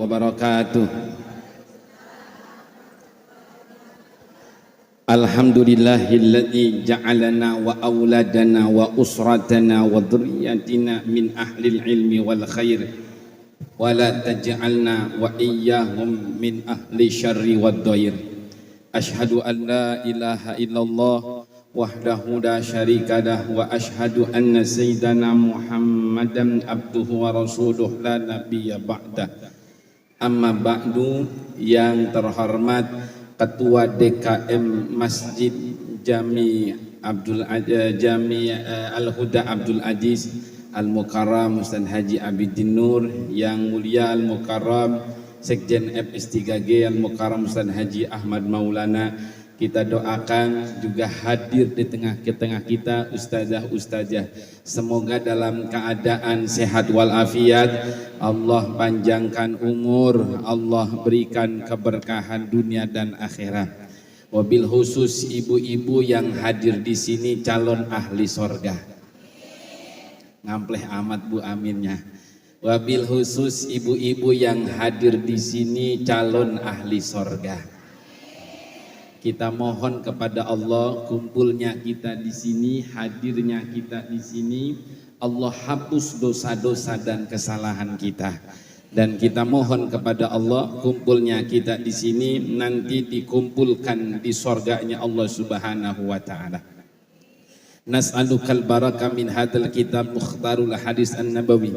wabarakatuh. Alhamdulillahilladzi ja'alana wa auladana wa usratana wa dhurriyyatina min ahlil ilmi wal khair wa la taj'alna wa iyyahum min ahli syarri wad dhair. Asyhadu an la ilaha illallah wahdahu la syarikalah wa asyhadu anna sayyidana Muhammadan abduhu wa rasuluh la nabiyya ba'dah. Amma ba'du, yang terhormat Ketua DKM Masjid Jami Al-Huda Abdul Aziz Al-Mukarram Ustaz Haji Abidin Nur, yang mulia Al-Mukarram Sekjen FS3G Al-Mukarram Ustaz Haji Ahmad Maulana, kita doakan juga hadir di tengah kita ustazah, semoga dalam keadaan sehat walafiat, Allah panjangkan umur, Allah berikan keberkahan dunia dan akhirat. Wabil khusus ibu-ibu yang hadir di sini calon ahli sorga. Ngampleh amat Bu aminnya. Wabil khusus ibu-ibu yang hadir di sini calon ahli sorga. Kita mohon kepada Allah, kumpulnya kita di sini, hadirnya kita di sini, Allah hapus dosa-dosa dan kesalahan kita. Dan kita mohon kepada Allah, kumpulnya kita di sini nanti dikumpulkan di surganya Allah Subhanahu wa taala. Nas'alukal barakah min hadzal kitab mukhtarul hadis an-nabawi.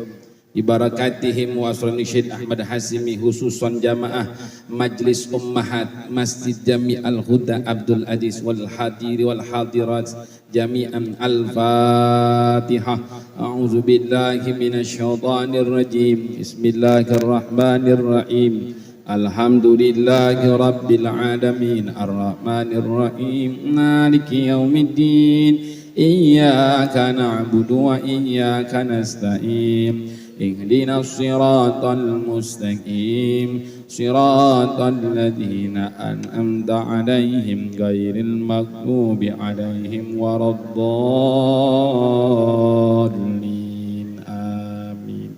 Ibarakatihim wa asrani Syed Ahmad Hasimi, khususan jamaah Majlis Ummahat Masjid Jami Al-Huda Abdul Aziz wal hadiri wal hadirat jami'an. Al-Fatihah. A'udzu billahi minasyaitonir rajim. Bismillahirrahmanirrahim. Alhamdulillahi rabbil alamin. Arrahmanir rahim. Maliki yaumiddin. Iyyaka na'budu wa iyyaka nasta'in. Ihdinas siratal mustaqim, siratal ladzina an'amta 'alaihim ghairil maghdubi 'alaihim waraddallin. Amin.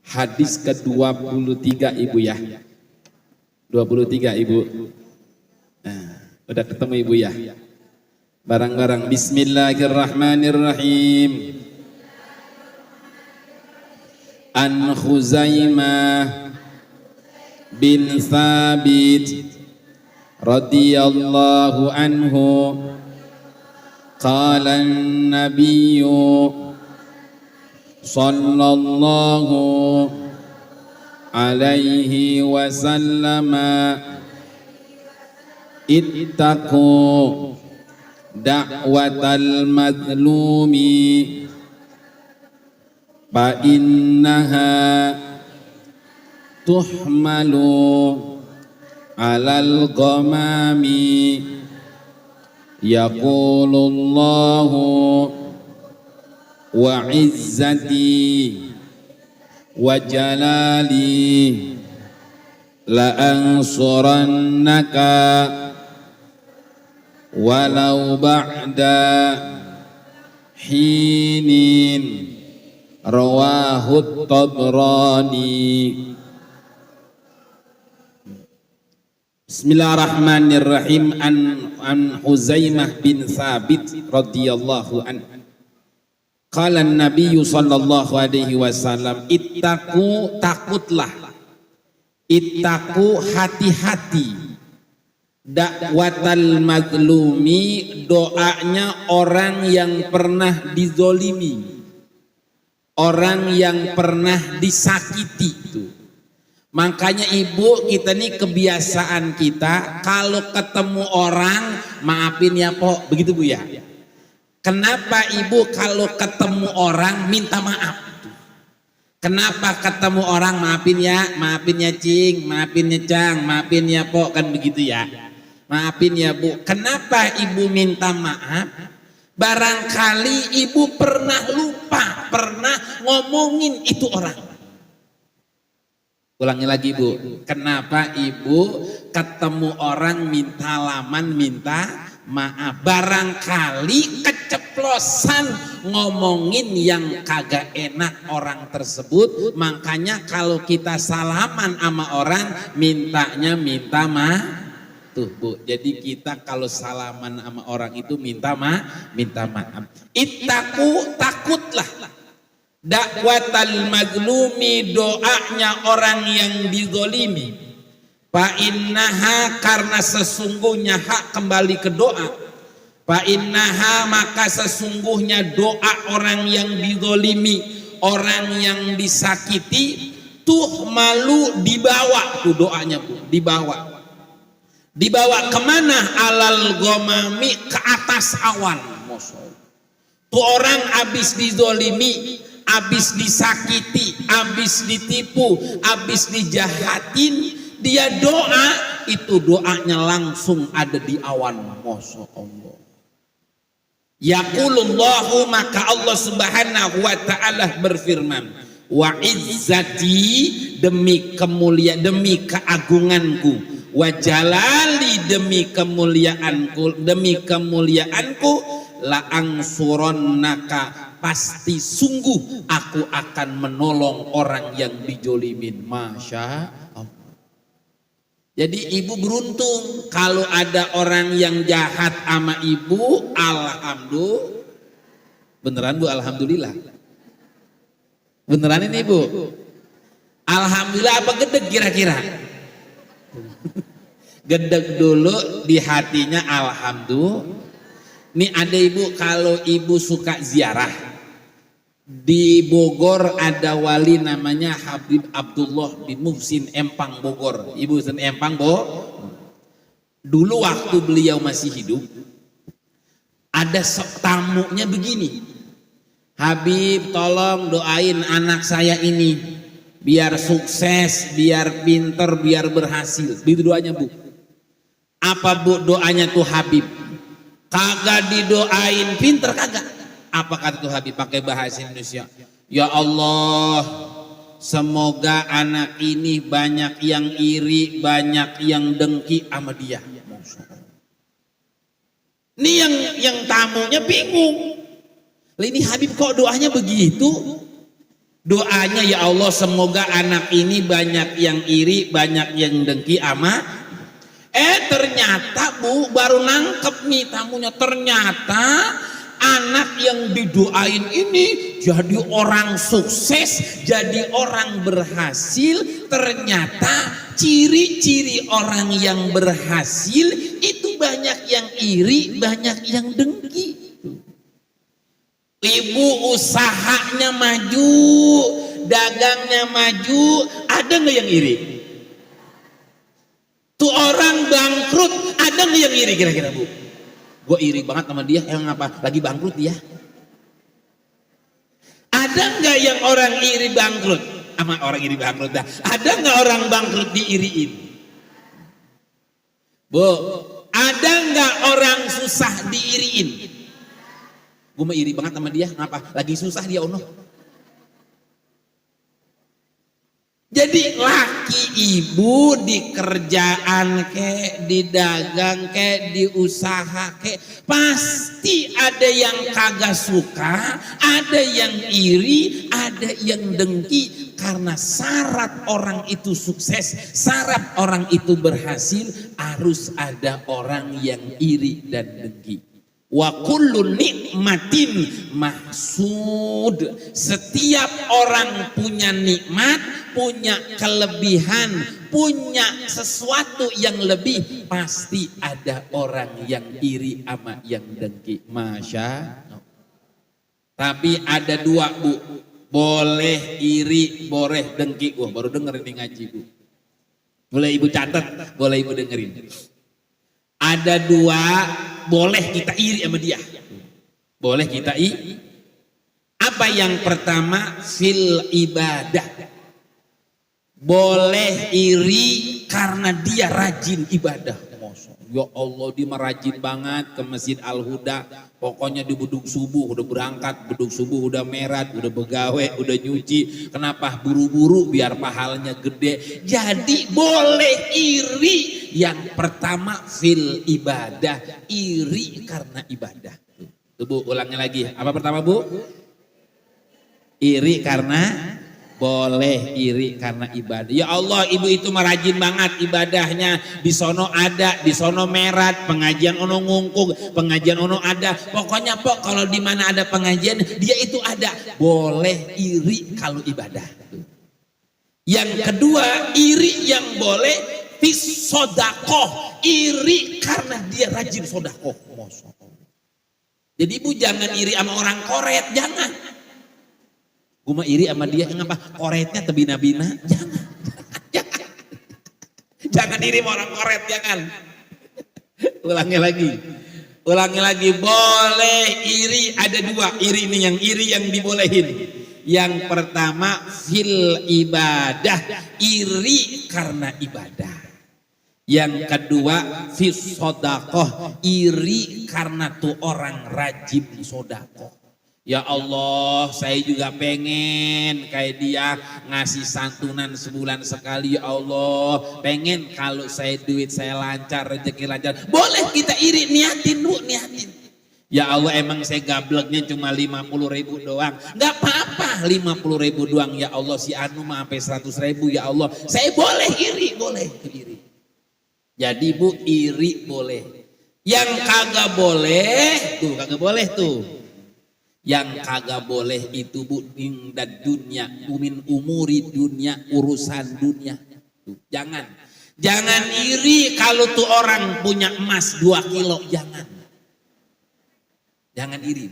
Hadis ke-23 Ibu ya. 23 Ibu. Udah ketemu Ibu ya? Barang-barang. Bismillahirrahmanirrahim. An Khuzaimah bin Thabit radhiyallahu anhu qala an-nabiyyu sallallahu alaihi wasallam ittaqu da'watal madlumi fa innaha tuhmalu alal ghamami yaqulullahu wa izzati wa jalali la ansurannaka walau ba'da hinin. Rawahu Tabrani. Bismillahirrahmanirrahim. An Huzaimah bin Thabit radhiyallahu an. Qala an-nabiy sallallahu alaihi wasallam, ittaqu, takutlah, ittaqu, hati-hati, dakwatal mazlumi, doanya orang yang pernah dizolimi, orang yang pernah disakiti itu. Makanya Ibu, kita nih kebiasaan kita kalau ketemu orang maafin ya Pok, begitu Bu ya. Kenapa Ibu kalau ketemu orang minta maaf? Kenapa ketemu orang maafin ya Cing, maafin ya Cang, maafin ya Pok, kan begitu ya. Maafin ya Bu. Kenapa Ibu minta maaf? Barangkali Ibu pernah lupa, pernah ngomongin itu orang. Ulangi lagi Bu, kenapa Ibu ketemu orang minta laman, minta maaf? Barangkali keceplosan keceplosan ngomongin yang kagak enak orang tersebut. Makanya kalau kita salaman sama orang mintanya minta maaf. Tuh Bu, jadi kita kalau salaman sama orang itu minta maaf. Ittaqu, takutlah. Dakwatal mazlumi, doanya orang yang dizolimi. Fa innaha, karena sesungguhnya hak kembali ke doa. Fa innaha, maka sesungguhnya doa orang yang dizolimi, orang yang disakiti, tuh malu dibawa, tuh doanya Bu, dibawa kemana? Alal gomami, ke atas awan. Tuh orang abis dizolimi, abis disakiti, abis ditipu, abis dijahatin, dia doa, itu doanya langsung ada di awan. Masya Allah. Yaqulullahu, maka Allah subhanahu wa ta'ala berfirman, wa izzati, demi kemuliaan, demi keagunganku, wa jalali, demi kemuliaanku, la angsuronnaka, pasti sungguh aku akan menolong orang yang dijolimin. Masya Allah. Jadi ibu beruntung kalau ada orang yang jahat sama ibu. Alhamdulillah. Beneran Bu, alhamdulillah. Beneran ini Bu? Alhamdulillah apa gedeg kira-kira? Gedeg dulu di hatinya alhamdulillah. Nih ada ibu, kalau ibu suka ziarah, di Bogor ada wali namanya Habib Abdullah bin Muhsin Empang Bogor. Ibu Muhsin Empang dulu waktu beliau masih hidup, ada tamunya begini, Habib tolong doain anak saya ini biar sukses, biar pinter, biar berhasil. Itu doanya Bu. Apa Bu doanya tuh Habib? Kagak didoain pinter, kagak. Apa kata tuh Habib pakai bahasa Indonesia? Ya Allah, semoga anak ini banyak yang iri, banyak yang dengki sama dia. Ini yang tamunya bingung. Ini Habib kok doanya begitu? Doanya ya Allah, semoga anak ini banyak yang iri, banyak yang dengki ama. Ternyata Bu, baru nangkep nih tamunya, ternyata anak yang didoain ini jadi orang sukses, jadi orang berhasil. Ternyata ciri-ciri orang yang berhasil itu banyak yang iri, banyak yang dengki. Ibu usahanya maju, dagangnya maju, ada nggak yang iri? Tuh orang bangkrut, ada nggak yang iri kira-kira Bu? Gue iri banget sama dia, emang apa? Lagi bangkrut dia. Ada nggak yang orang iri bangkrut? Sama orang iri bangkrut dah. Ada nggak orang bangkrut diiriin? Bu, ada nggak orang susah diiriin? Gue mah iri banget sama dia, ngapa? Lagi susah dia ono. Jadi laki ibu di kerjaan kek, di dagang kek, di usaha kek, pasti ada yang kagak suka, ada yang iri, ada yang dengki. Karena syarat orang itu sukses, syarat orang itu berhasil, harus ada orang yang iri dan dengki. Wa kullu nikmatin mahsud. Setiap orang punya nikmat, punya kelebihan, punya sesuatu yang lebih, pasti ada orang yang iri sama yang dengki. Masya Allah. Tapi ada dua Bu, boleh iri, boleh dengki. Wah baru dengerin nih ngaji Bu. Boleh ibu catat, boleh ibu dengerin. Ada dua, boleh kita iri sama dia. Boleh kita iri. Apa yang pertama? Fil ibadah. Boleh iri karena dia rajin ibadah. Ya Allah, dia rajin banget ke Masjid Al-Huda. Pokoknya di beduk subuh udah berangkat, beduk subuh udah merat, udah begawe, udah nyuci. Kenapa? Buru-buru biar pahalanya gede. Jadi boleh iri. Yang pertama fil ibadah, iri karena ibadah. Tuh Bu, ulangi lagi. Apa pertama Bu? Iri karena boleh, iri karena ibadah. Ya Allah, ibu itu merajin banget ibadahnya. Di sono ada, di sono merat, pengajian ono ngungkung, pengajian ono ada. Pokoknya pok kalau di mana ada pengajian dia itu ada. Boleh iri kalau ibadah. Yang kedua, iri yang boleh fis sodakoh, iri karena dia rajin sodakoh. Jadi ibu jangan iri sama orang koret, jangan. Gue mah iri sama dia, ngapa? Koretnya tebina-bina, jangan. Jangan iri sama orang koret, jangan. Ulangi lagi, boleh iri, ada dua, iri ini yang dibolehin. Yang pertama fil ibadah, iri karena ibadah. Yang kedua fis sodakoh, iri karena tuh orang rajin sodakoh. Ya Allah, saya juga pengen kayak dia ngasih santunan sebulan sekali. Ya Allah, pengen kalau saya duit saya lancar, rezeki lancar. Boleh kita iri, niatin Bu, niatin. Ya Allah, emang saya gableknya cuma 50.000 doang. Gak apa-apa 50.000 doang. Ya Allah, si Anu mah sampai 100.000. Ya Allah, saya boleh iri, boleh iri. Jadi Bu, iri boleh. Yang kagak boleh tuh. Yang kagak boleh itu Bu, dan dunia, min umuri dunia, urusan dunia. Tuh, jangan iri kalau tuh orang punya emas 2 kilo, jangan iri.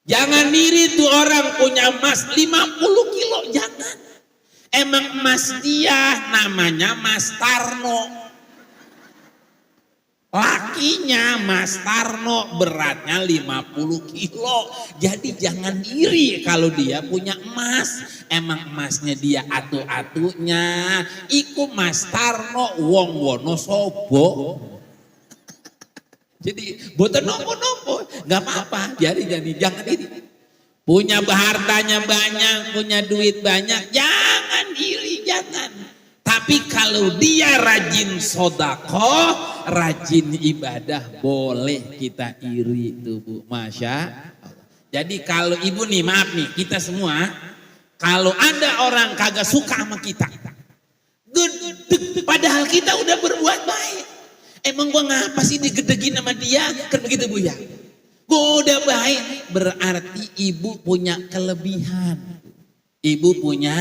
Jangan iri tuh orang punya emas 50 kilo, jangan. Emang emas dia namanya Mas Tarno. Lakinya Mas Tarno beratnya 50 kilo. Jadi jangan iri kalau dia punya emas. Emang emasnya dia atu-atunya. Iku Mas Tarno wong Wonosobo. Jadi boten nopo-nopo. Gak apa-apa. Jadi jangan iri. Punya hartanya banyak, punya duit banyak. Jangan iri, jangan. Tapi kalau dia rajin sodako, rajin ibadah, boleh kita iri tuh Bu. Masya Allah. Jadi kalau ibu nih, maaf nih, kita semua, kalau ada orang kagak suka sama kita, gedeg, padahal kita udah berbuat baik. Emang gua ngapa sih digedegin sama dia? Kan begitu Bu ya. Gua udah baik, berarti ibu punya kelebihan. Ibu punya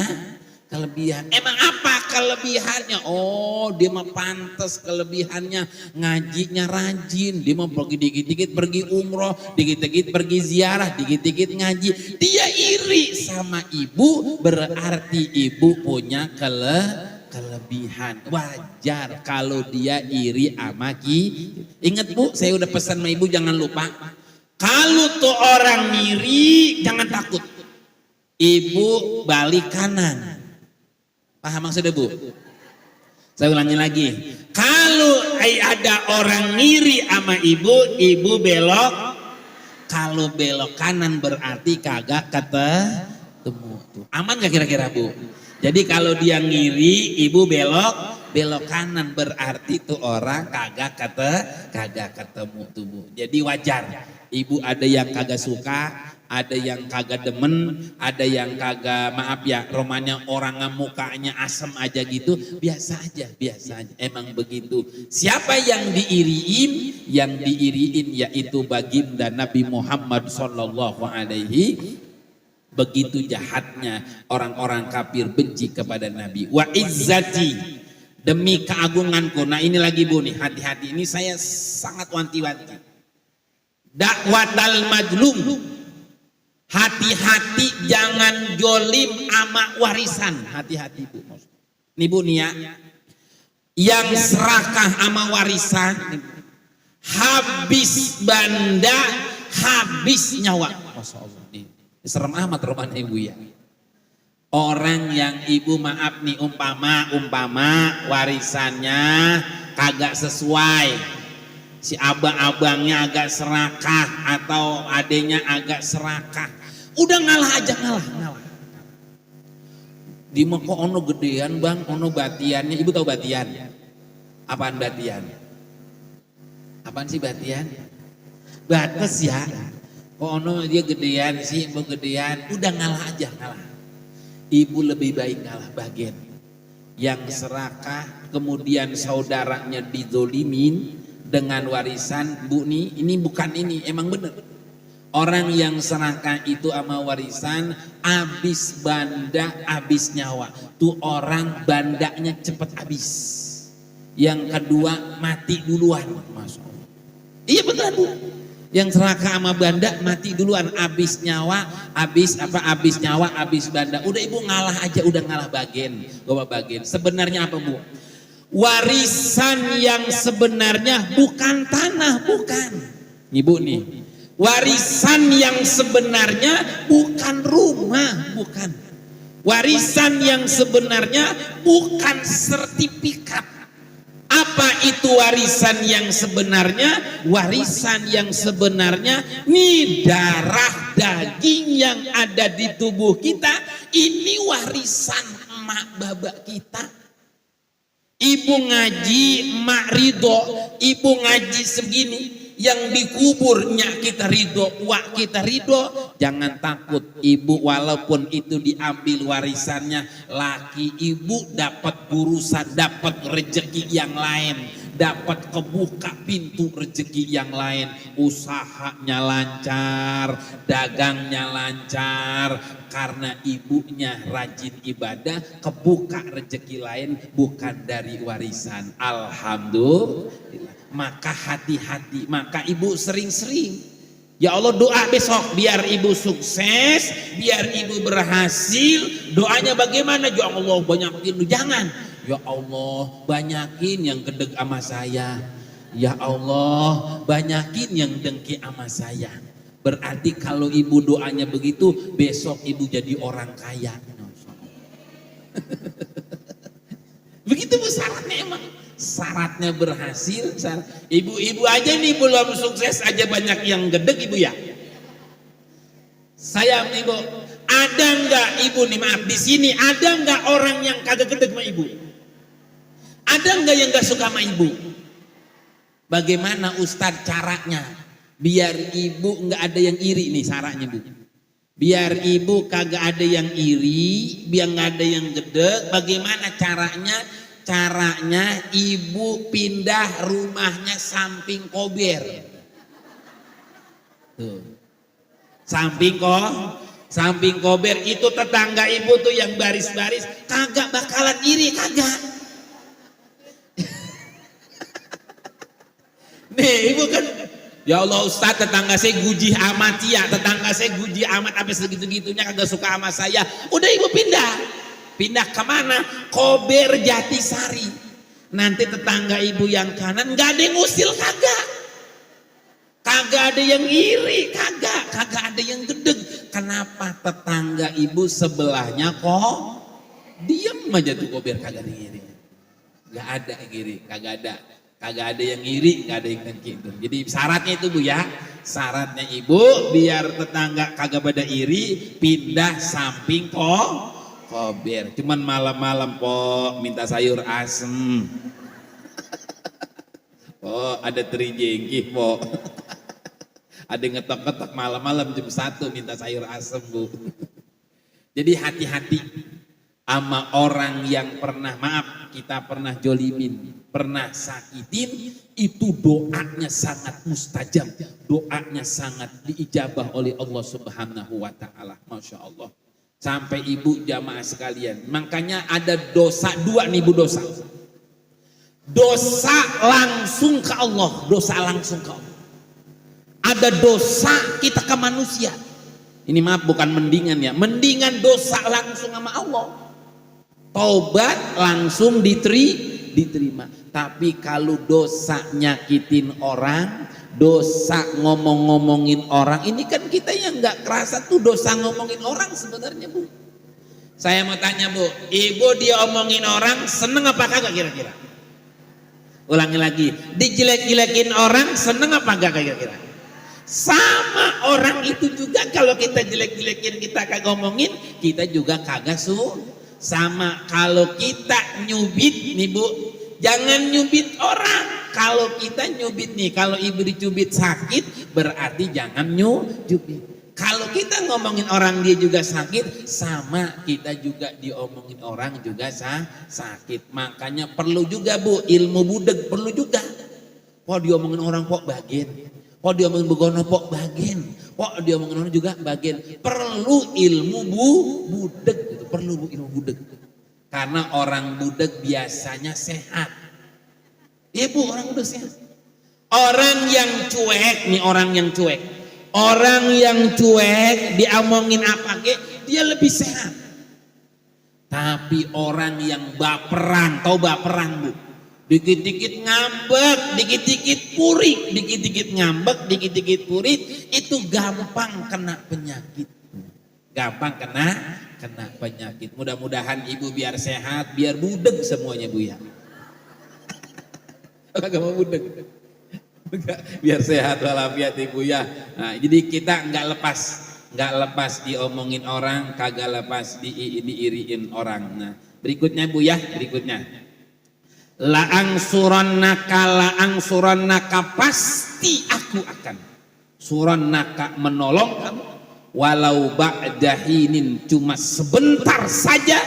kelebihan. Emang apa kelebihannya? Oh, dia mah pantas kelebihannya ngajinya rajin. Dia mah pergi dikit-dikit pergi umroh, dikit-dikit pergi ziarah, dikit-dikit ngaji. Dia iri sama ibu, berarti ibu punya kelebihan. Wajar kalau dia iri sama kita. Ingat Bu, saya udah pesan sama ibu jangan lupa. Kalau tuh orang iri jangan takut. Ibu balik kanan. Paham maksudnya Bu? Saya ulangi lagi. Kalau ada orang ngiri sama ibu belok. Kalau belok kanan berarti kagak ketemu. Aman gak kira-kira Bu? Jadi kalau dia ngiri, ibu belok kanan berarti tuh orang kagak ketemu tuh Bu. Jadi wajar. Ibu ada yang kagak suka. Ada yang kagak demen, ada yang kagak, maaf ya, romannya orang mukanya asem aja gitu, biasa aja, emang begitu. Siapa yang diiriin? Yang diiriin yaitu baginda Nabi Muhammad sallallahu alaihi. Begitu jahatnya orang-orang kafir benci kepada Nabi. Wa izzati, demi keagunganku. Nah ini lagi Bu nih, hati-hati, ini saya sangat wanti-wanti. Dakwatal majlum. Hati-hati jangan jolim ama warisan. Hati-hati Bu. Nih Bu nih ya. Yang serakah ama warisan. Habis banda, habis nyawa. Masya Allah. Serem amat rumahnya Ibu ya. Orang yang ibu maaf nih umpama warisannya kagak sesuai. Si abang-abangnya agak serakah atau adenya agak serakah. Udah ngalah aja, ngalah. Di Meko ono gedean Bang, ono batiannya. Ibu tahu batian? Apaan batian? Apaan sih batian? batas ya. Ono dia gedean sih, ibu gedean, udah ngalah aja ngalah. Ibu lebih baik ngalah bagian. Yang serakah, kemudian saudaranya dizolimin dengan warisan, Bu nih, ini bukan ini, emang bener. Orang yang serakah itu sama warisan, habis banda, habis nyawa. Tuh orang bandanya cepet habis. Yang kedua mati duluan, Masya Allah. Iya betul Bu. Yang serakah sama banda mati duluan, habis nyawa, habis nyawa, habis banda. Udah ibu ngalah aja, udah ngalah bagian, bawa bagian. Sebenarnya apa Bu? Warisan yang sebenarnya bukan tanah, bukan. Ibu nih, warisan yang sebenarnya bukan rumah, bukan. Warisan yang sebenarnya bukan sertifikat. Apa itu warisan yang sebenarnya? Warisan yang sebenarnya ini darah daging yang ada di tubuh kita. Ini warisan emak bapak kita. Ibu ngaji, emak ridho. Ibu ngaji segini, yang dikuburnya kita ridho, wak kita ridho. Jangan takut ibu, walaupun itu diambil warisannya, laki ibu dapat urusan, dapat rezeki yang lain, dapat kebuka pintu rezeki yang lain. Usahanya lancar, dagangnya lancar, karena ibunya rajin ibadah, kebuka rezeki lain bukan dari warisan. Alhamdulillah. Maka hati-hati, maka ibu sering-sering, ya Allah doa besok biar ibu sukses, biar ibu berhasil. Doanya bagaimana? Ya Allah banyakin, jangan ya Allah banyakin yang gedeg sama saya, ya Allah banyakin yang dengki sama saya. Berarti kalau ibu doanya begitu, besok ibu jadi orang kaya. Begitu Bu syaratnya, emang syaratnya berhasil. Ibu-ibu aja nih belum sukses aja banyak yang gedeg ibu ya. Saya ibu, ada nggak ibu nih, maaf di sini ada nggak orang yang kagak gedeg sama ibu? Ada nggak yang nggak suka sama ibu? Bagaimana Ustadz caranya biar ibu nggak ada yang iri nih syaratnya Bu? Biar ibu kagak ada yang iri, biar nggak ada yang gedeg. Bagaimana caranya? Caranya ibu pindah rumahnya samping kober. Tuh. Samping kober itu tetangga ibu tuh yang baris-baris kagak bakalan iri, kagak. Nih ibu kan, ya Allah Ustadz tetangga saya guji amat ya, tetangga saya guji amat sampai segitu-gitunya kagak suka sama saya. Udah ibu pindah kemana? Kober Jatisari. Nanti tetangga ibu yang kanan nggak ada yang usil, kagak ada yang iri, kagak ada yang gedeg. Kenapa? Tetangga ibu sebelahnya kok diem aja tuh kober, kagak ada yang iri, nggak ada yang iri, kagak ada yang iri, nggak ada yang dengki. Jadi syaratnya itu Bu ya, syaratnya ibu biar tetangga kagak pada iri, pindah samping kober. Cuman malam-malam minta sayur asem. Ada teri jengkih ada ngetok-ngetok malam-malam jam 1 minta sayur asem Bu. Jadi hati-hati sama orang yang pernah, maaf, kita pernah jolimin, pernah sakitin, itu doanya sangat mustajab, doanya sangat diijabah oleh Allah Subhanahu wa Ta'ala. Masya Allah. Sampai ibu jamaah sekalian, makanya ada dosa dua nih Bu, dosa langsung ke Allah, dosa langsung ke Allah. Ada dosa kita ke manusia, ini maaf bukan mendingan ya, mendingan dosa langsung sama Allah, taubat langsung diterima. Tapi kalau dosa nyakitin orang, dosa ngomong-ngomongin orang, ini kan kita yang nggak kerasa tuh dosa ngomongin orang sebenarnya Bu. Saya mau tanya Bu, ibu dia omongin orang seneng apa kagak kira-kira? Ulangi lagi, dijelek-jelekin orang seneng apa kagak kira-kira? Sama orang itu juga kalau kita jelek-jelekin, kita kagak ngomongin, kita juga kagak sama. Kalau kita nyubit nih Bu, jangan nyubit orang. Kalau Kalau kita nyubit nih, kalau ibu dicubit sakit, berarti jangan nyubit. Kalau kita ngomongin orang dia juga sakit, sama kita juga diomongin orang juga sakit. Makanya perlu juga Bu, ilmu budeg perlu juga. Kok diomongin orang kok bagian, kok diomongin begono kok bagian, kok diomongin orang juga bagian. Perlu ilmu budeg, gitu. Perlu Bu ilmu budeg. Karena orang budeg biasanya sehat. Iya Bu, orang budeg sehat. Orang yang cuek nih, orang yang cuek. Orang yang cuek diomongin apa kek, dia lebih sehat. Tapi orang yang baperan, tahu baperan Bu? Dikit-dikit ngambek, dikit-dikit purik, dikit-dikit ngambek, dikit-dikit purik, itu gampang kena penyakit. Gampang kena penyakit. Mudah-mudahan ibu biar sehat, biar budeg semuanya Bu ya. Gak mau budeg. Biar sehat walafiat ibu ya. Nah, jadi kita nggak lepas diomongin orang, kagak lepas diiriin orang. Nah, berikutnya Bu ya, berikutnya. Laang surannaka pasti aku akan. Surannaka menolong kamu. Walau ba'dahinin cuma sebentar saja.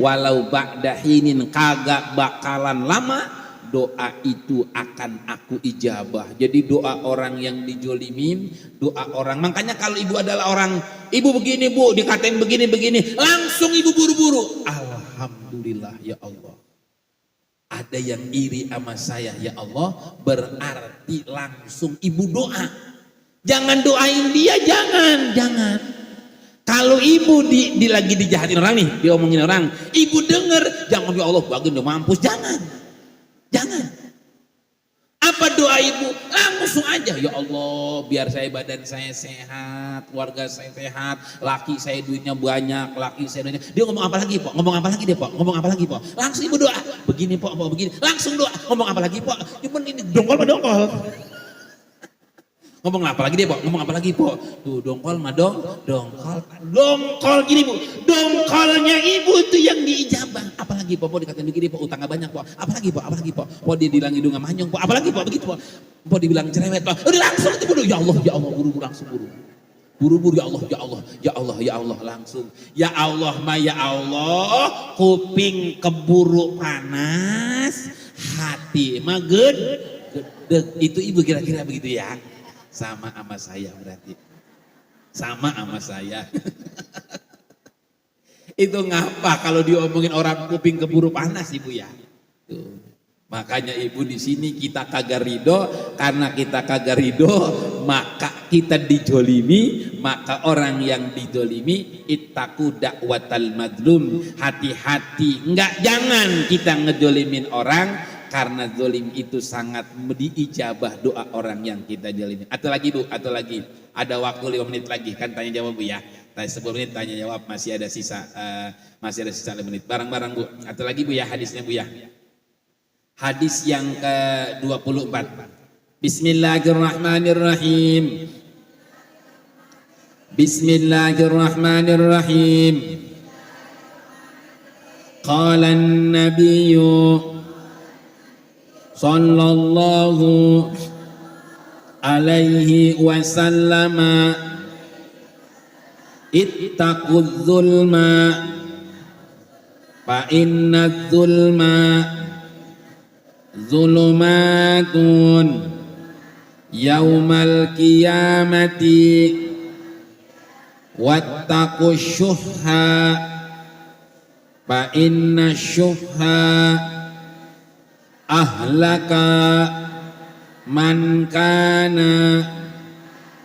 Walau ba'dahinin kagak bakalan lama. Doa itu akan aku ijabah. Jadi doa orang yang dijolimin, doa orang. Makanya kalau ibu adalah orang, ibu begini Bu, dikatain begini, langsung ibu buru-buru. Alhamdulillah ya Allah. Ada yang iri sama saya ya Allah, berarti langsung ibu doa. Jangan doain dia, jangan. Kalau ibu lagi dijahatin orang nih, diomongin orang, ibu denger, jangan ya Allah bagian udah mampus, jangan. Apa doa ibu? Langsung aja, ya Allah biar badan saya sehat, keluarga saya sehat, laki saya duitnya banyak, laki saya duitnya. Dia ngomong apa lagi Pak? Ngomong apa lagi dia Pak? Ngomong apa lagi Pak? Langsung ibu doa. Begini Pak, begini. Langsung doa. Ngomong apa lagi Pak? Ibu ini dongkol. Ngomong apa lagi dia Pak? Ngomong apa lagi Pak? Tuh dongkol gini Bu. Dongkolnya ibu itu yang diijabah. Apalagi Pak? Dikatain begini Pak, utangnya banyak Pak. Apalagi Pak? Pak dia bilang hidungnya manyong Pak. Apalagi Pak? Begitu Pak. Pak dibilang cerewet Pak. Udah langsung itu Bu. Ya Allah, buru-buru langsung buru. Buru-buru ya Allah langsung. Ya Allah kuping keburu panas, hati mah gedeg. Itu ibu kira-kira begitu ya. Sama saya berarti. Sama saya. Itu ngapa kalau diomongin orang kuping keburu panas ibu ya. Tuh. Makanya ibu di sini kita kagak ridho, karena kita kagak ridho maka kita dijolimi, maka orang yang dijolimi ittaqu da'watal madlum. Hati-hati, jangan kita ngejolimin orang. Karena zolim itu sangat diijabah doa orang yang kita jalimin. Atau lagi Bu, ada waktu 5 menit lagi, kan tanya jawab Bu ya. 10 menit tanya jawab, masih ada sisa 5 menit. Bareng-bareng Bu. Atau lagi Bu ya, hadisnya Bu ya. Hadis yang ke-24. Bismillahirrahmanirrahim. Qala an-nabiyyu sallallahu alaihi wasallam ittaqudz zulma fa innadz zulma zulumatun yaumal qiyamati wattaqus syuhha fa inna syuhha ahlaka man kana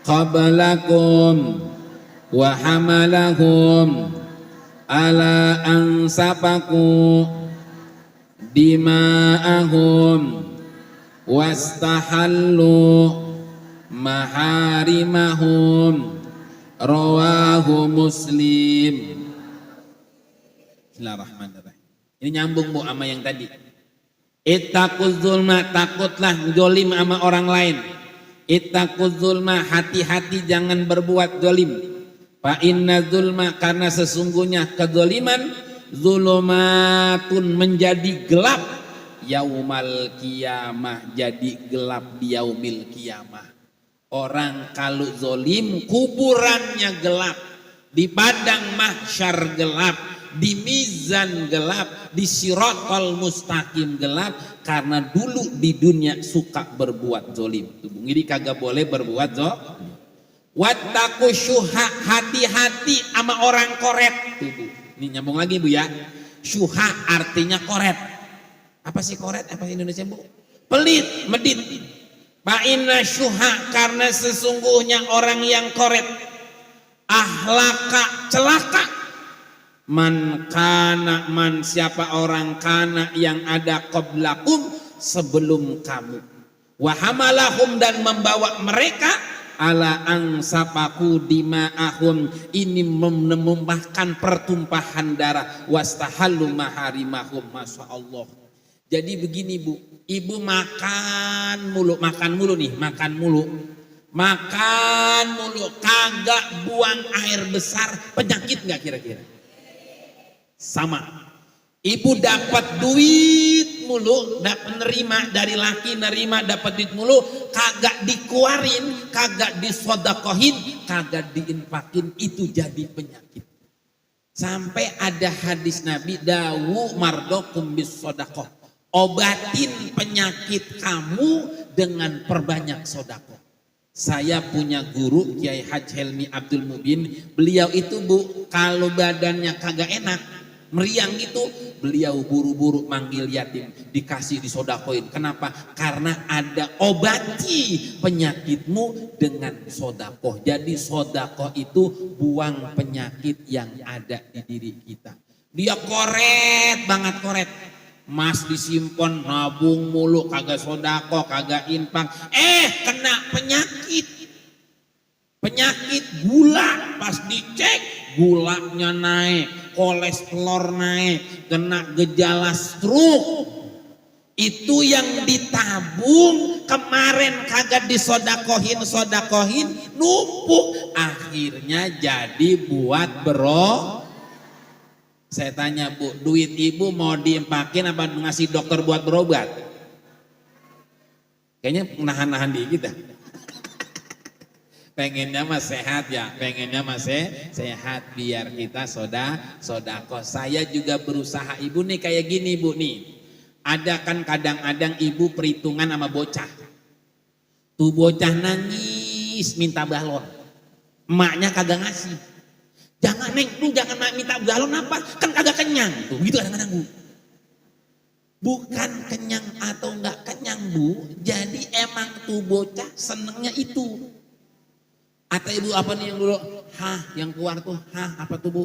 qablakum wa hamalahum ala an safaku dima'ahum wastahallu maharimahum rawahu Muslim. Bismillahirrahmanirrahim. Ini nyambung Bu sama yang tadi. Ittaquz zulma, takutlah zolim sama orang lain. Ittaquz zulma, hati-hati jangan berbuat zolim. Fa inna zulma, karena sesungguhnya kezoliman zulumatun menjadi gelap. yaumal kiamah, jadi gelap di yaumil kiamah. Orang kalau zolim kuburannya gelap, di padang mahsyar gelap, di mizan gelap, di siratal mustaqim gelap, karena dulu di dunia suka berbuat zolim. Jadi kagak boleh berbuat zolim. Wattaqu syuha, hati-hati sama orang koret. Ini nyambung lagi Bu ya. Syuha artinya koret. Apa sih koret? Apa Indonesia Bu? Pelit, medit. Fa'inna syuha, karena sesungguhnya orang yang koret. Ahlaka, celaka. Man kana, man siapa orang kana yang ada qablakum, sebelum kamu. Wahamalahum, dan membawa mereka ala angsapaku dima'ahum, ini menemukan pertumpahan darah, wastahallu maharimahum. Masya Allah. Jadi begini Bu, ibu makan mulu nih, makan mulu, kagak buang air besar, penyakit nggak kira-kira? Sama. Ibu dapat duit mulu, dapat nerima dari laki, nerima dapat duit mulu, kagak dikeluarin, kagak disodakohin, kagak diinfakin, itu jadi penyakit. Sampai ada hadis Nabi, dawu mardokum bis sodakoh, obatin penyakit kamu dengan perbanyak sodakoh. Saya punya guru Kiai Haji Helmi Abdul Mubin, beliau itu Bu, kalau badannya kagak enak, meriang gitu, beliau buru-buru manggil yatim, dikasih disodakoin. Kenapa? Karena ada obati penyakitmu dengan sodakoh. Jadi sodakoh itu buang penyakit yang ada di diri kita. Dia koret banget, koret. Mas disimpan, nabung mulu, kagak sodakoh, kagak infak, kena penyakit. Penyakit gula, pas dicek gulanya naik, kolesterol naik, kena gejala stroke. Itu yang ditabung kemarin kagak disodakohin, numpuk, akhirnya jadi buat Saya tanya Bu, duit ibu mau diimpakin apa ngasih dokter buat berobat? Kayaknya nahan-nahan dikit dah. Pengennya mah sehat ya, pengennya mah sehat biar kita sodako. Saya juga berusaha Ibu nih kayak gini Bu nih. Ada kan kadang-kadang Ibu perhitungan sama bocah. Tuh bocah nangis minta balon. Emaknya kagak ngasih. Jangan Neng, lu jangan minta balon apa? Kan kagak kenyang. Tuh gitu kadang-kadang Bu. Bukan kenyang atau enggak kenyang Bu. Jadi emang tuh bocah senengnya itu. Atau Ibu apa nih yang dulu? Yang keluar tuh, apa tuh Bu?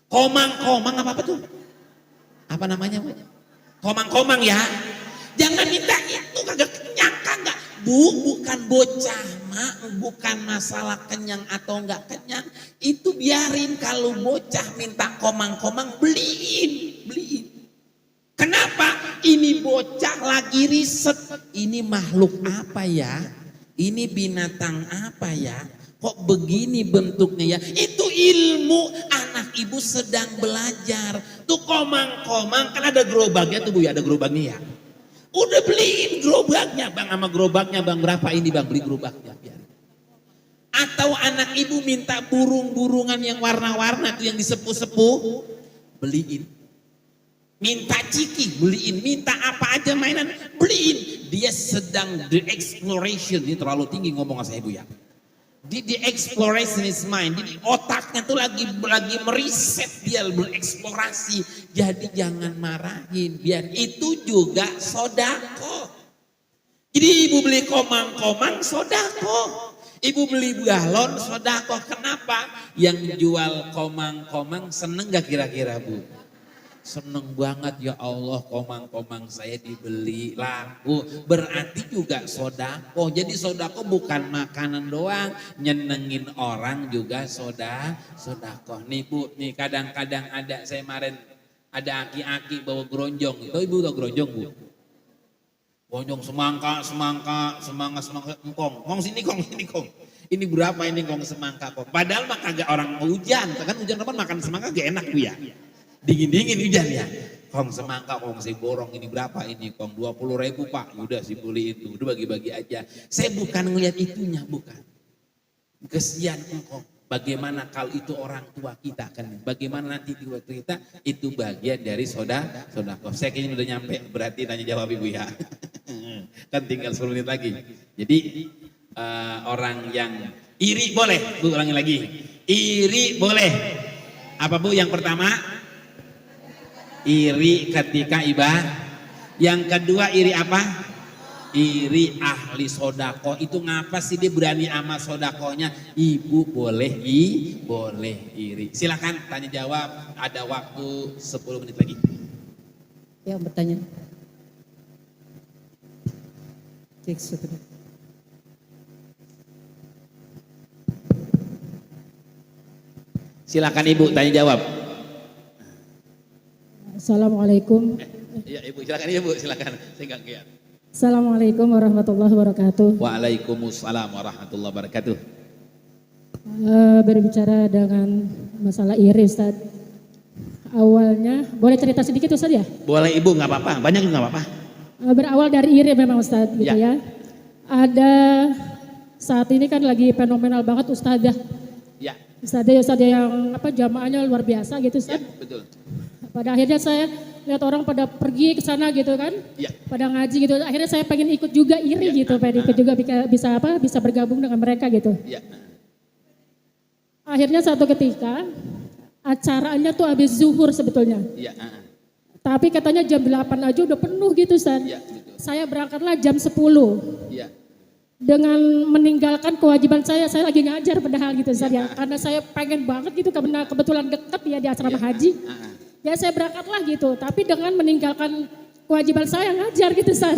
Komang apa tuh? Apa namanya Bu? Komang ya. Jangan minta itu, kagak kenyang, kagak. Bu, bukan bocah mak, bukan masalah kenyang atau enggak kenyang. Itu biarin, kalau bocah minta komang-komang, beliin. Kenapa? Ini bocah lagi riset, ini makhluk apa ya? Ini binatang apa ya? Kok begini bentuknya ya? Itu ilmu, anak Ibu sedang belajar. Tuh komang-komang, kan ada gerobaknya tuh Bu ya, ada gerobaknya ya. Udah beliin gerobaknya Bang, sama gerobaknya Bang, berapa ini Bang, beli gerobaknya. Atau anak Ibu minta burung-burungan yang warna-warna tuh yang disepuh-sepuh, beliin. Minta ciki, beliin. Minta apa aja mainan, beliin. Dia sedang the exploration, ini terlalu tinggi ngomong sama saya Bu ya. The exploration is mind. Jadi otaknya tuh lagi meriset, dia bereksplorasi. Jadi jangan marahin, biar itu juga sodako. Jadi Ibu beli komang-komang sodako. Ibu beli galon sodako. Kenapa? Yang jual komang-komang seneng gak kira-kira Bu? Seneng banget, ya Allah, komang-komang saya dibeli laku, berarti juga sodako. Jadi sodako bukan makanan doang, nyenengin orang juga sodako. Nih Bu, nih kadang-kadang ada, saya kemarin ada aki-aki bawa geronjong. Itu Ibu tahu geronjong Bu? Geronjong semangka, engkong sini kong. Ini berapa ini kong semangka kong? Padahal mah kagak orang hujan, kan hujan kapan makan semangka gak enak Bu ya? Dingin-dingin hujan ya. Kong semangka, kong saya borong ini berapa ini, kong 20.000 Pak, udah sih beli itu, udah bagi-bagi aja. Saya bukan ngelihat itunya, bukan. Kesian engkau, bagaimana kalau itu orang tua kita kan, bagaimana nanti tua kita itu bagian dari sodako. Saya kayaknya udah nyampe, berarti tanya jawab ibu ya. Kan tinggal 10 menit lagi. Jadi orang yang iri boleh, Bu ulangi lagi. Iri boleh. Apa Bu yang pertama? Iri ketika ibadah. Yang kedua iri apa? Iri ahli sodako. Itu ngapa sih dia berani amal sodakonya? Ibu boleh iri. Silakan tanya jawab. Ada waktu 10 menit lagi. Ya bertanya. Cek sudah. Silakan Ibu tanya jawab. Assalamualaikum. Ya Ibu silakan Ibu silakan. Saya nggak lihat. Assalamualaikum warahmatullahi wabarakatuh. Waalaikumsalam warahmatullahi wabarakatuh. Berbicara dengan masalah iri Ustaz. Awalnya boleh cerita sedikit Ustaz ya? Boleh Ibu nggak apa-apa. Banyak nggak apa-apa. Berawal dari iri memang Ustaz gitu ya. Ada saat ini kan lagi fenomenal banget Ustazah. Ya. Ustazah yang jamaahnya luar biasa gitu Ustaz. Ya, betul. Pada akhirnya saya lihat orang pada pergi ke sana gitu kan, pada ngaji gitu. Akhirnya saya pengen ikut juga iri gitu, pengen ikut juga bisa bergabung dengan mereka gitu. Akhirnya satu ketika acaranya tuh habis zuhur sebetulnya. Tapi katanya jam 8 aja udah penuh gitu Ustaz. Saya berangkatlah jam 10. Dengan meninggalkan kewajiban saya lagi ngajar padahal gitu Ustaz ya. Karena saya pengen banget gitu karena kebetulan deket ya di asrama haji. Ya saya berangkatlah gitu, tapi dengan meninggalkan kewajiban saya ngajar gitu Ustaz.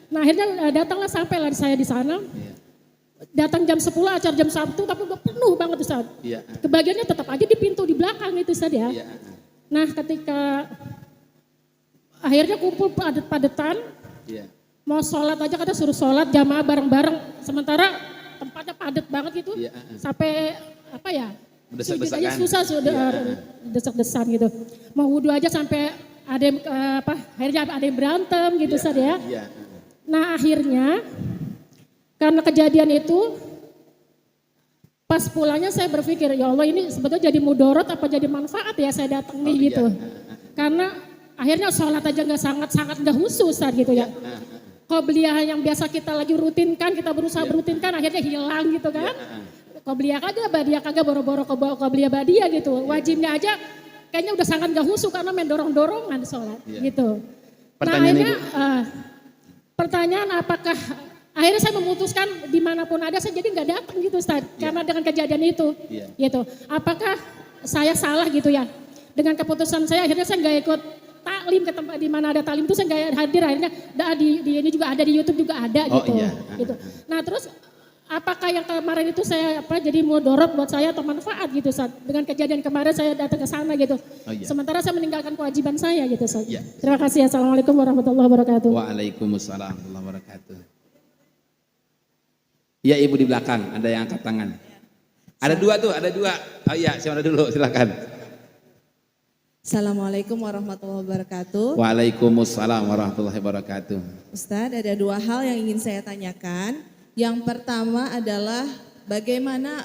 Nah akhirnya datanglah sampailah saya di sana. Datang jam 10, acara jam 1, tapi udah penuh banget Ustaz. Kebagiannya tetap aja di pintu di belakang itu Ustaz ya. Nah ketika akhirnya kumpul padet-padetan, mau sholat aja kata suruh sholat jamaah bareng-bareng. Sementara tempatnya padet banget gitu, sampai desak-desakan. Susah sudah desak-desan gitu. Mau wudhu aja sampai ada yang akhirnya ada yang berantem gitu Ustaz ya. Nah akhirnya karena kejadian itu pas pulangnya saya berpikir ya Allah ini sebetulnya jadi mudorot apa jadi manfaat ya saya datang nih gitu. Karena akhirnya sholat aja sangat nggak khusus Ustaz gitu ya. Qobliyah yang biasa kita lagi rutinkan, kita berusaha berutinkan akhirnya hilang gitu kan. Qobliyah kagak, badiah kagak, boro-boro qobliyah badiah gitu. Wajibnya aja kayaknya udah sangat gak khusyuk karena main dorong-dorongan sholat gitu. Pertanyaan apakah akhirnya saya memutuskan dimanapun ada saya jadi gak datang gitu Ustaz. Karena dengan kejadian itu gitu. Apakah saya salah gitu ya. Dengan keputusan saya akhirnya saya gak ikut taklim ke tempat di mana ada taklim itu saya gak hadir akhirnya di ini juga ada di YouTube juga ada gitu. Nah terus apakah yang kemarin itu saya jadi mudorot buat saya atau manfaat gitu Ustaz. Dengan kejadian kemarin saya datang ke sana gitu. Sementara saya meninggalkan kewajiban saya gitu Ustaz. Terima kasih. Assalamualaikum warahmatullahi wabarakatuh. Waalaikumsalam warahmatullahi wabarakatuh. Ya Ibu di belakang, ada yang angkat tangan. Ada dua. Oh iya, siapa dulu silakan. Assalamualaikum warahmatullahi wabarakatuh. Waalaikumsalam warahmatullahi wabarakatuh. Ustadz, ada dua hal yang ingin saya tanyakan. Yang pertama adalah bagaimana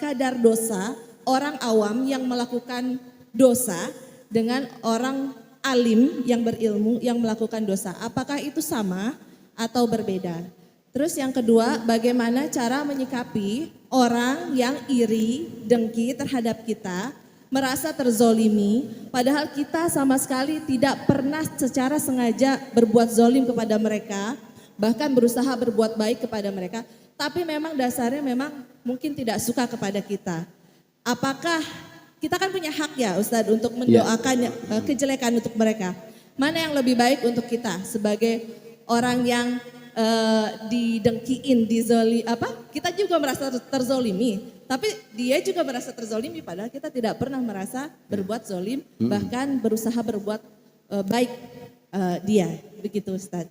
kadar dosa orang awam yang melakukan dosa dengan orang alim yang berilmu yang melakukan dosa. Apakah itu sama atau berbeda? Terus yang kedua, bagaimana cara menyikapi orang yang iri, dengki terhadap kita, merasa terzolimi, padahal kita sama sekali tidak pernah secara sengaja berbuat zolim kepada mereka, bahkan berusaha berbuat baik kepada mereka, tapi memang dasarnya memang mungkin tidak suka kepada kita. Apakah kita kan punya hak ya Ustadz untuk mendoakan kejelekan untuk mereka. Mana yang lebih baik untuk kita sebagai orang yang didengkiin, kita juga merasa terzolimi, tapi dia juga merasa terzolimi padahal kita tidak pernah merasa berbuat zolim, bahkan berusaha berbuat baik dia. Begitu Ustaz.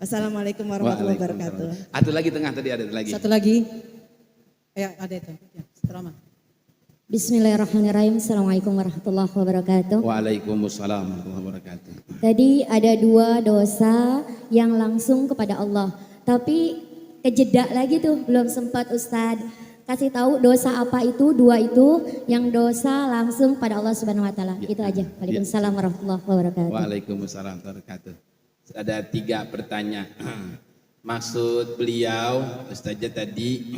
Wassalamualaikum warahmatullahi wabarakatuh. Satu lagi tengah tadi ada lagi. Satu lagi. Ya ada itu. Ya, Rama. Bismillahirrahmanirrahim. Assalamualaikum warahmatullahi wabarakatuh. Waalaikumsalam warahmatullahi wabarakatuh. Tadi ada 2 dosa yang langsung kepada Allah. Tapi kejeda lagi tuh, belum sempat Ustadz kasih tahu dosa apa itu, 2 itu yang dosa langsung pada Allah Subhanahu wa taala. Itu aja. Waalaikumsalam warahmatullahi wabarakatuh. Waalaikumsalam warahmatullahi wabarakatuh. Ada 3 pertanyaan. Maksud beliau Ustazah tadi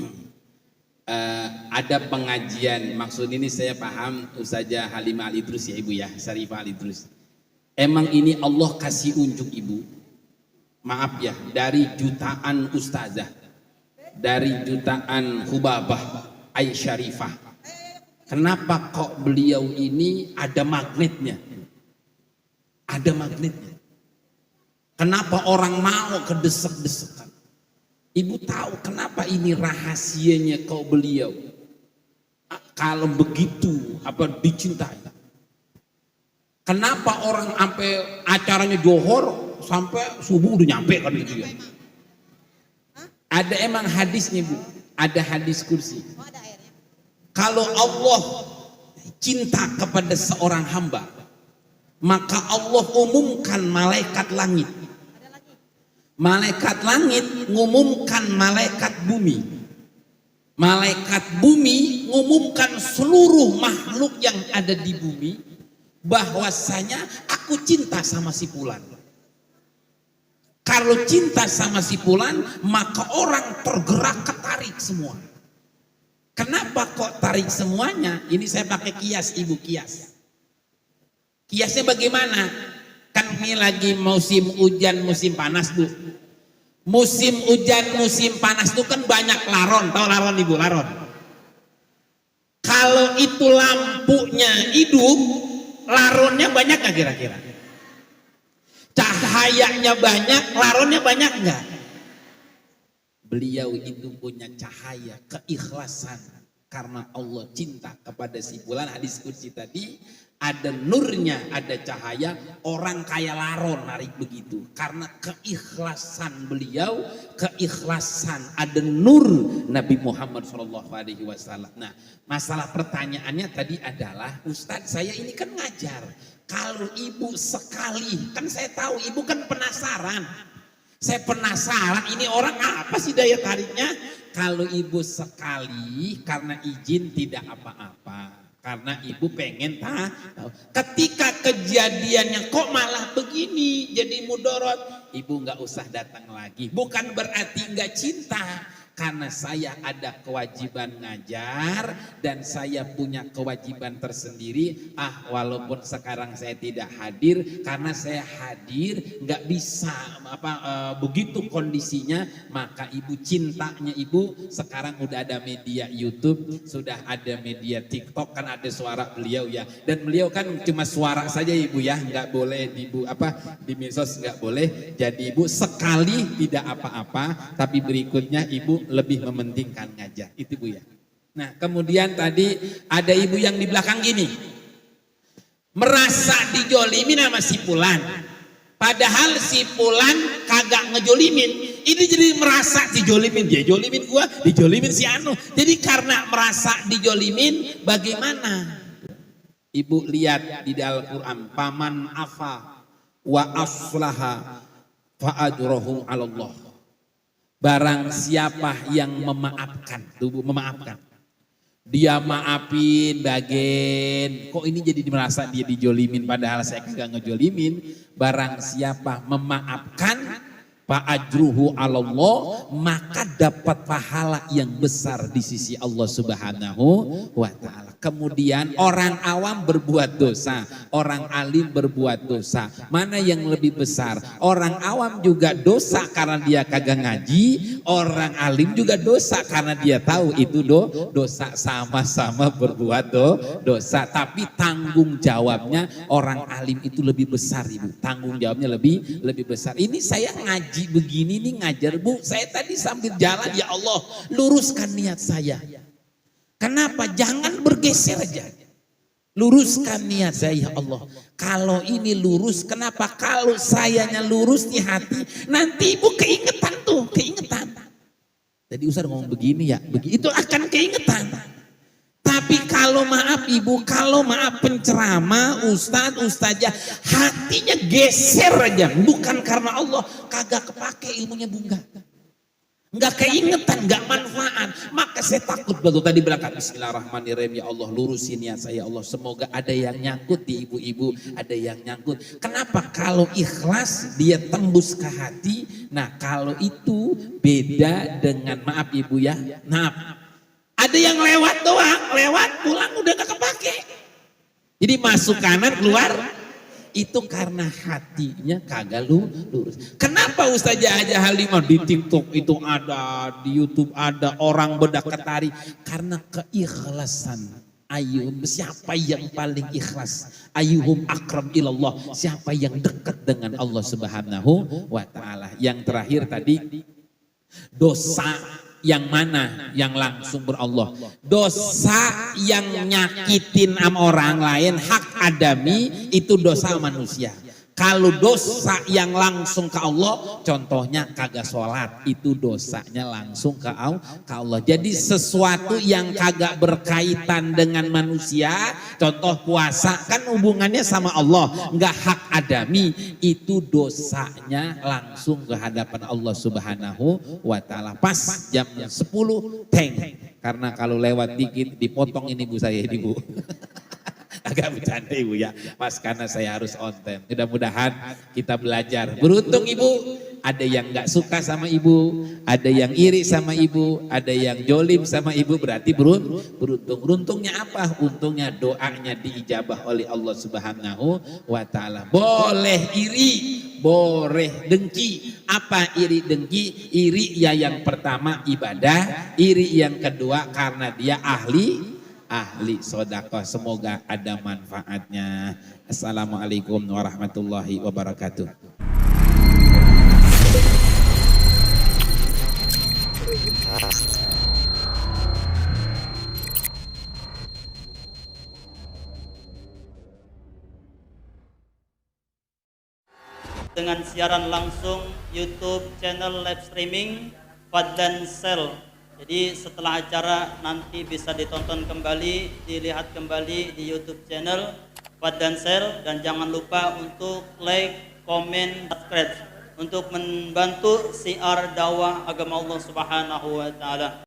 ada pengajian, maksud ini saya paham Ustazah Halimah Al-Idrus ya Ibu ya, Syarifah Al-Idrus. Emang ini Allah kasih unjuk Ibu, maaf ya, dari jutaan ustazah, dari jutaan hubabah Syarifah. Kenapa kok beliau ini ada magnetnya? Ada magnetnya. Kenapa orang mau kedesek-desekan? Ibu tahu kenapa ini rahasianya kau beliau. Kalau begitu apa dicintai. Kenapa orang sampai acaranya johor sampai subuh udah nyampe kan gitu ya. Ada emang hadisnya Bu, ada hadis kursi. Kalau Allah cinta kepada seorang hamba, maka Allah umumkan malaikat langit. Malaikat langit ngumumkan malaikat bumi. Malaikat bumi ngumumkan seluruh makhluk yang ada di bumi bahwasanya aku cinta sama si fulan. Kalau cinta sama si fulan, maka orang tergerak ketarik semua. Kenapa kok tarik semuanya? Ini saya pakai kias, Ibu, kias. Kiasnya bagaimana? Kan ini lagi musim hujan, musim panas Bu. Musim hujan, musim panas itu kan banyak laron. Tahu laron Ibu, laron? Kalau itu lampunya hidup, laronnya banyak gak kira-kira? Cahayanya banyak, laronnya banyak gak? Beliau itu punya cahaya, keikhlasan. Karena Allah cinta kepada si fulan, hadis kursi tadi, ada nurnya, ada cahaya, orang kaya laron narik begitu. Karena keikhlasan beliau, keikhlasan, ada nur Nabi Muhammad SAW. Nah, masalah pertanyaannya tadi adalah, Ustadz saya ini kan ngajar. Kalau Ibu sekali, kan saya tahu Ibu kan penasaran. Saya penasaran ini orang apa sih daya tariknya? Kalau Ibu sekali karena izin tidak apa-apa. Karena Ibu pengen tahu. Ketika kejadiannya kok malah begini jadi mudorot. Ibu nggak usah datang lagi. Bukan berarti nggak cinta. Karena saya ada kewajiban ngajar dan saya punya kewajiban tersendiri. Walaupun sekarang saya tidak hadir, karena saya hadir nggak bisa begitu kondisinya, maka Ibu cintanya Ibu sekarang udah ada media YouTube, sudah ada media TikTok, kan ada suara beliau ya. Dan beliau kan cuma suara saja Ibu ya, nggak boleh di medsos nggak boleh. Jadi Ibu sekali tidak apa-apa, tapi berikutnya Ibu lebih mementingkan ngajar. Itu Bu ya. Nah kemudian tadi ada ibu yang di belakang gini. Merasa dijolimin sama si fulan. Padahal si fulan kagak ngejolimin. Ini jadi merasa dijolimin. Dia jolimin gua, dijolimin si Anu. Jadi karena merasa dijolimin, bagaimana? Ibu lihat di dalam Quran. Paman afa wa aslaha fa ajrohu 'alallah. Barang siapa yang memaafkan, tubuh memaafkan. Dia maafin bagian, kok ini jadi merasa dia dijolimin padahal saya kagak ngejolimin. Barang siapa memaafkan, fa ajruhu 'alallah, maka dapat pahala yang besar di sisi Allah Subhanahu wa taala. Kemudian orang awam berbuat dosa, orang alim berbuat dosa. Mana yang lebih besar? Orang awam juga dosa karena dia kagak ngaji, orang alim juga dosa karena dia tahu itu dosa, sama-sama berbuat dosa. Tapi tanggung jawabnya orang alim itu lebih besar Ibu. Tanggung jawabnya lebih besar. Ini saya ngaji begini nih ngajar Bu, saya tadi sambil jalan ya Allah luruskan niat saya. Kenapa? Jangan bergeser aja. Luruskan niat saya ya Allah. Kalau ini lurus, kenapa? Kalau sayanya lurus di hati, nanti Ibu keingetan tuh, keingetan. Tadi Ustaz ngomong begini ya, itu akan keingetan. Tapi kalau maaf ibu, kalau maaf penceramah, ustadzah, hatinya geser aja. Bukan karena Allah, kagak kepake ilmunya bunga. Enggak keingetan, enggak manfaat. Maka saya takut betul tadi berangkat bismillahirrahmanirrahim, ya Allah lurusin ya saya Allah, semoga ada yang nyangkut di ibu-ibu, ada yang nyangkut. Kenapa? Kalau ikhlas dia tembus ke hati. Nah kalau itu beda dengan maaf ibu ya. Maaf. Ada yang lewat doang, lewat pulang udah gak kepake. Jadi masuk kanan keluar. Itu karena hatinya kagak lurus. Kenapa Ustazah Haja Halimah di TikTok itu ada, di YouTube ada, orang bedak ketari? Karena keikhlasan. Ayuhum, siapa yang paling ikhlas? Ayuhum akram ilallah, siapa yang dekat dengan Allah Subhanahu wa ta'ala. Yang terakhir tadi, dosa yang mana yang langsung berallah? Dosa yang nyakitin sama orang lain, hak adami, itu dosa manusia. Kalau dosa yang langsung ke Allah, contohnya kagak sholat, itu dosanya langsung ke Allah. Jadi sesuatu yang kagak berkaitan dengan manusia, contoh puasa kan hubungannya sama Allah, nggak hak adami, itu dosanya langsung ke hadapan Allah Subhanahu wa ta'ala. Pas jam 10 teng, karena kalau lewat dikit dipotong ini bu saya ini bu. Agak bercanda ibu ya, pas karena saya harus on time. Mudah-mudahan kita belajar. Beruntung ibu, ada yang gak suka sama ibu, ada yang iri sama ibu, ada yang jolim sama ibu, berarti beruntung. Beruntungnya apa? Untungnya doanya diijabah oleh Allah Subhanahu wa ta'ala. Boleh iri, boleh dengki. Apa iri dengki? Iri ya yang pertama ibadah, iri yang kedua karena dia ahli sedekah. Semoga ada manfaatnya. Assalamualaikum warahmatullahi wabarakatuh. Dengan siaran langsung YouTube channel live streaming Fadlan Sel. Jadi setelah acara nanti bisa ditonton kembali, dilihat kembali di YouTube channel Fadlan Sel, dan jangan lupa untuk like, komen, subscribe untuk membantu siar dakwah agama Allah Subhanahu wa taala.